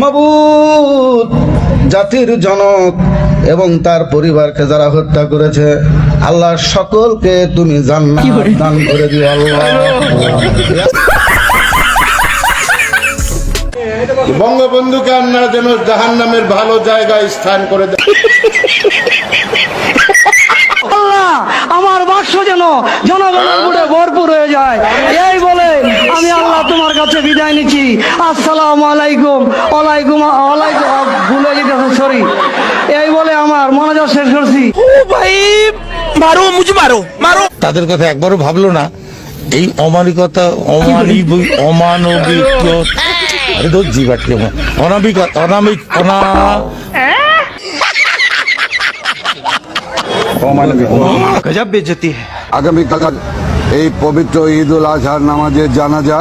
মাবুদ, জাতির জনক এবং তার পরিবারকে যারা হত্যা করেছে, আল্লাহ সকলকে তুমি জান্নাত দান করে দিও আল্লাহ। বঙ্গবন্ধুকে আপনারা যেন জাহান্নামের ভালো জায়গায় স্থান করে দেন। আল্লাহ, আমার বাক্স যেন জনগণের বুড়ে ভরপুর হয়ে যায়, এই বলে আমি আল্লাহ তোমার কাছে বিদায় নিচ্ছি। আসসালামু আলাইকুম। ওয়ালাইকুম ওয়ালাইকুম, ভুলে যেতেছে, সরি। এই বলে আমার মনোযোগ শেষ করছি। তাদের কথা একবারও ভাবলো না এই অমানিকতা, অমানবিক, আরে তো জিবাটকে অনামিক অনামিক অনা गजब बेइज्जती है। আগামীকাল এই পবিত্র ঈদ উল আজহার নামাজের জানাজা।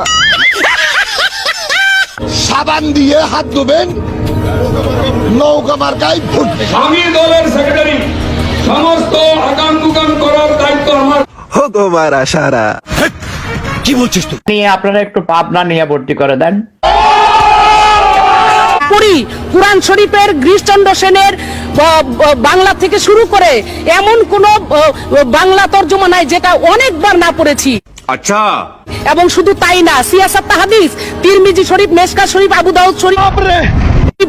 সাবান দিয়ে হাত ধোবেন, নৌকা মার্কায় ভোট দেবেন। আমি দলের সেক্রেটারি, সমস্ত আগাম দুগাম করার দায়িত্ব আমার। हो दोबारा सारा কি বলছিস তুই? নিয়ে আপনারা একটু পাবনা নিয়ে ভর্তি করে দেন। কুরআন শরীফের গিরিশচন্দ্র সেনের বাংলা থেকে শুরু করে এমন কোন বাংলা তর্জমা নাই যেটা অনেকবার না পড়েছি। আচ্ছা, এবং শুধু তাই না, সিয়াসাত হাদিস, তিরমিজি শরীফ, মেশকা শরীফ, আবু দাউদ শরীফ,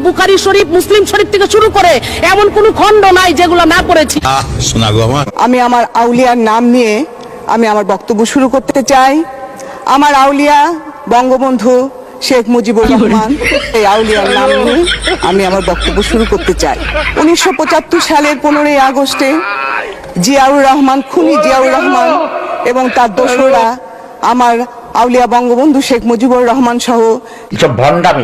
বুখারী শরীফ, মুসলিম শরীফ থেকে শুরু করে এমন কোন খণ্ড নাই যেগুলো না পড়েছি। শোনা গো আমার, আমি আমার আউলিয়ার নাম নিয়ে আমি আমার বক্তব্য শুরু করতে চাই। আমার আউলিয়া বঙ্গবন্ধু শেখ মুজিবুর রহমান, এই আউলিয়ার নাম নিয়ে আমি আমার বক্তব্য শুরু করতে চাই। 1975 সালের 15ই আগস্টে জিয়াউর রহমান, খুনি জিয়াউর রহমান এবং তার দোসররা আমার আউলিয়া বঙ্গবন্ধু শেখ মুজিবুর রহমান সহ সব ভণ্ডামি।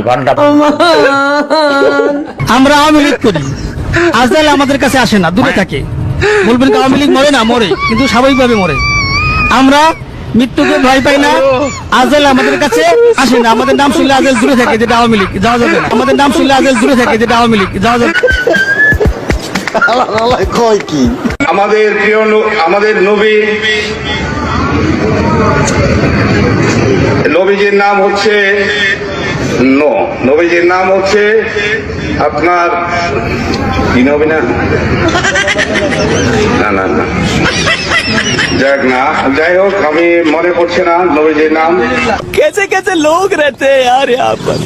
আমরা আওয়ামী লীগ করি, আজরাইল আমাদের কাছে আসে না, দূরে থাকে। বলবেন আওয়ামী লীগ মরে না, মরে, কিন্তু স্বাভাবিকভাবে মরে। আমরা মৃত্যুকে ভয় পাই না, আজরাইল আমাদের কাছে আসে না। আমাদের নাম শুনলে আজরাইল দূরে থাকে, যেটা আওয়ামী লীগ, যাওয়া যাবে না। আমাদের নাম শুনলে আজরাইল দূরে থাকে, যেটা আওয়ামী লীগ, যাওয়া যাবে। কয় কি আমাদের প্রিয় আমাদের নবীজির নাম হচ্ছে নবীজির নাম হচ্ছে আপনার কি নবী না না না যাই হোক, আমি মনে করছি না নবীজির নাম। कैसे कैसे लोग रहते हैं यार यहाँ पर।